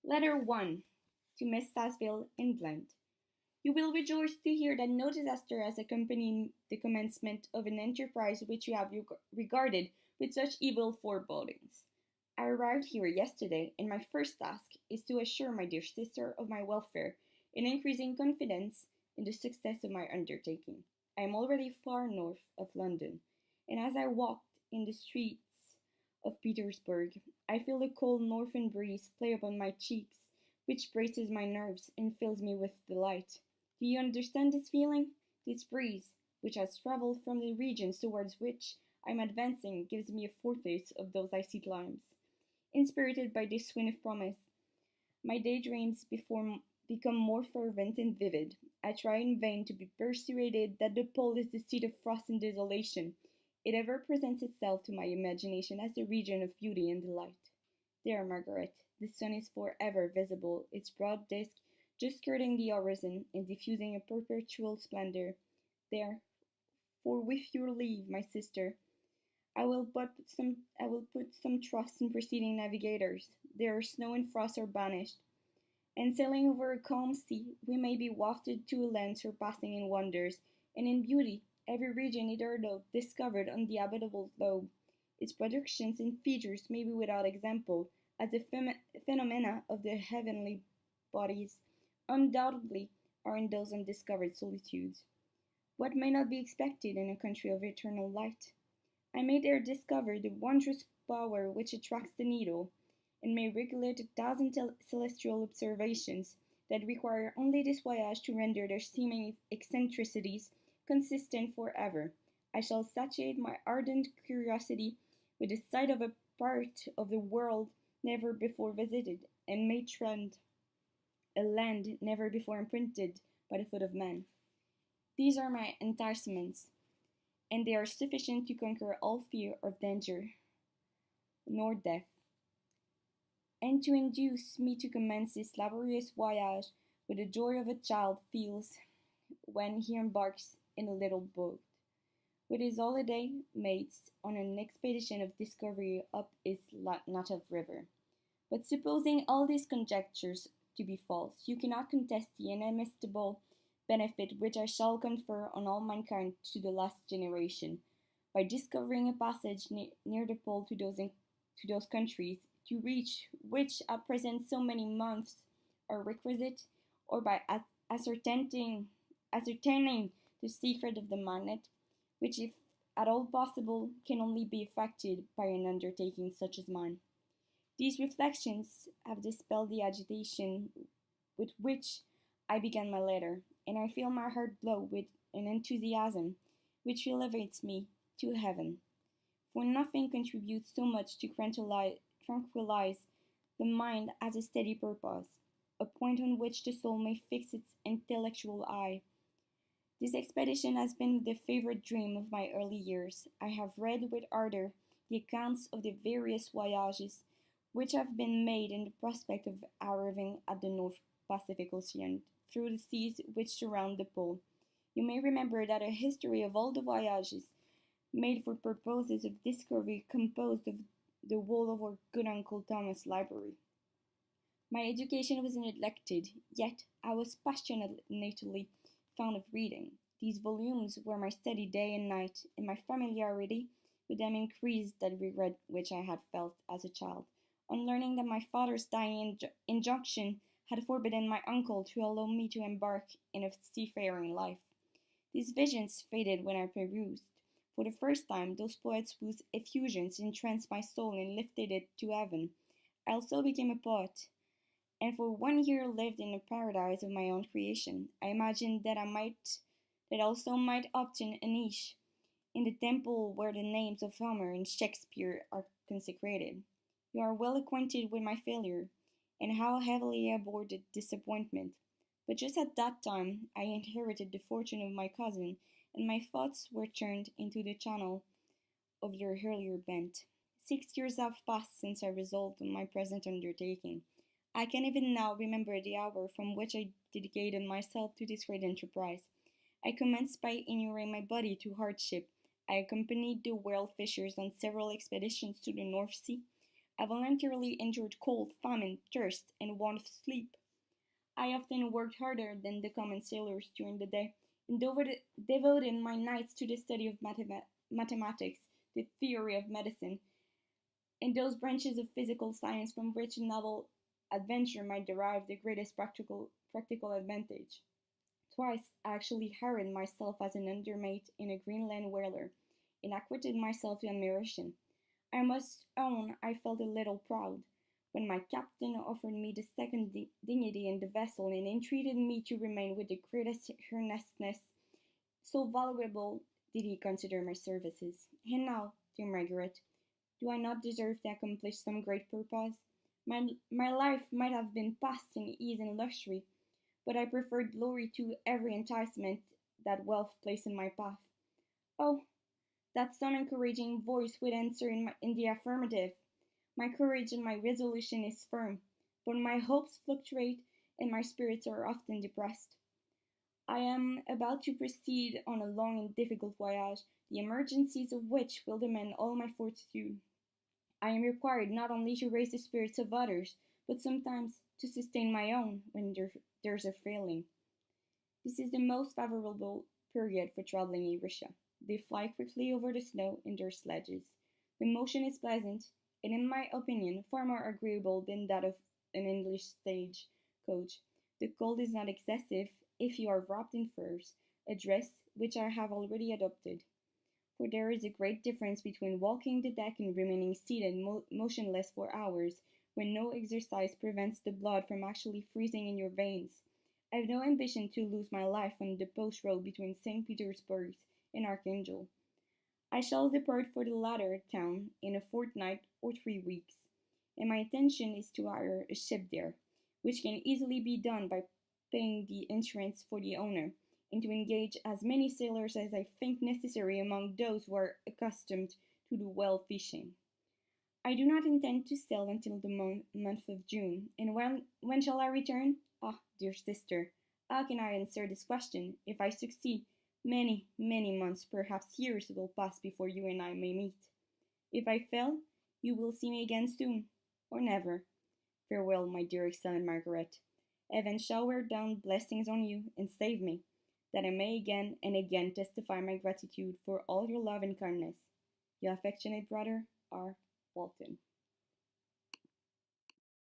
Letter 1 to Miss Sassville, England. You will rejoice to hear that no disaster has accompanied the commencement of an enterprise which you have regarded with such evil forebodings. I arrived here yesterday, and my first task is to assure my dear sister of my welfare and increasing confidence in the success of my undertaking. I am already far north of London, and as I walked in the streets of Petersburg, I feel the cold northern breeze play upon my cheeks, which braces my nerves and fills me with delight. Do you understand this feeling? This breeze, which has travelled from the regions towards which I am advancing, gives me a foretaste of those icy climes. Inspirited by this wind of promise, my daydreams become more fervent and vivid. I try in vain to be persuaded that the pole is the seat of frost and desolation. It ever presents itself to my imagination as the region of beauty and delight. There, Margaret, the sun is for ever visible, its broad disk just skirting the horizon and diffusing a perpetual splendor. There, for with your leave, my sister, I will put some trust in preceding navigators. There snow and frost are banished, and sailing over a calm sea, we may be wafted to a land surpassing in wonders and in beauty every region hitherto discovered on the habitable globe. Its productions and features may be without example, as the phenomena of the heavenly bodies undoubtedly are in those undiscovered solitudes. What may not be expected in a country of eternal light? I may there discover the wondrous power which attracts the needle, and may regulate a thousand celestial observations that require only this voyage to render their seeming eccentricities consistent for ever. I shall satiate my ardent curiosity with the sight of a part of the world never before visited, and may tread a land never before imprinted by the foot of man. These are my enticements, and they are sufficient to conquer all fear of danger nor death, and to induce me to commence this laborious voyage with the joy of a child feels when he embarks in a little boat, with his holiday mates on an expedition of discovery up his native river. But supposing all these conjectures to be false, you cannot contest the inestimable benefit which I shall confer on all mankind to the last generation, by discovering a passage near the pole to those countries, to reach which at present so many months are requisite, or by ascertaining the secret of the magnet, which, if at all possible, can only be effected by an undertaking such as mine. These reflections have dispelled the agitation with which I began my letter, and I feel my heart glow with an enthusiasm which elevates me to heaven. For nothing contributes so much to tranquilize the mind as a steady purpose, a point on which the soul may fix its intellectual eye. This expedition has been the favorite dream of my early years. I have read with ardor the accounts of the various voyages which have been made in the prospect of arriving at the North Pacific Ocean through the seas which surround the pole. You may remember that a history of all the voyages made for purposes of discovery composed of the whole of our good Uncle Thomas' library. My education was neglected, yet I was passionately fond of reading. These volumes were my study day and night, and my familiarity with them increased that regret which I had felt as a child, on learning that my father's dying injunction had forbidden my uncle to allow me to embark in a seafaring life. These visions faded when I perused, for the first time, those poets whose effusions entranced my soul and lifted it to heaven. I also became a poet, and for 1 year lived in a paradise of my own creation. I imagined that also might obtain a niche in the temple where the names of Homer and Shakespeare are consecrated. You are well acquainted with my failure, and how heavily I bore the disappointment. But just at that time I inherited the fortune of my cousin, and my thoughts were turned into the channel of your earlier bent. 6 years have passed since I resolved on my present undertaking. I can even now remember the hour from which I dedicated myself to this great enterprise. I commenced by inuring my body to hardship. I accompanied the whale fishers on several expeditions to the North Sea. I voluntarily endured cold, famine, thirst, and want of sleep. I often worked harder than the common sailors during the day, and devoted my nights to the study of mathematics, the theory of medicine, and those branches of physical science from which a novel adventure might derive the greatest practical advantage. Twice I actually hired myself as an undermate in a Greenland whaler, and acquitted myself to admiration. I must own I felt a little proud when my captain offered me the second dignity in the vessel and entreated me to remain with the greatest earnestness. So valuable did he consider my services. And now, dear Margaret, do I not deserve to accomplish some great purpose? My life might have been passed in ease and luxury, but I preferred glory to every enticement that wealth placed in my path. Oh, that some encouraging voice would answer in the affirmative. My courage and my resolution is firm, but my hopes fluctuate and my spirits are often depressed. I am about to proceed on a long and difficult voyage, the emergencies of which will demand all my fortitude. I am required not only to raise the spirits of others, but sometimes to sustain my own when there's a failing. This is the most favorable period for traveling in Russia. They fly quickly over the snow in their sledges. The motion is pleasant, and in my opinion, far more agreeable than that of an English stage coach. The cold is not excessive if you are wrapped in furs, a dress which I have already adopted. For there is a great difference between walking the deck and remaining seated motionless for hours, when no exercise prevents the blood from actually freezing in your veins. I have no ambition to lose my life on the post road between St. Petersburg and Archangel. I shall depart for the latter town in a fortnight or 3 weeks, and my intention is to hire a ship there, which can easily be done by paying the insurance for the owner, and to engage as many sailors as I think necessary among those who are accustomed to do whale fishing. I do not intend to sail until the month of June, and when shall I return? Ah, dear sister, how can I answer this question? If I succeed, many, many months, perhaps years, will pass before you and I may meet. If I fail, you will see me again soon, or never. Farewell, my dear excellent Margaret. Heaven shower down blessings on you, and save me, that I may again and again testify my gratitude for all your love and kindness. Your affectionate brother, R. Walton.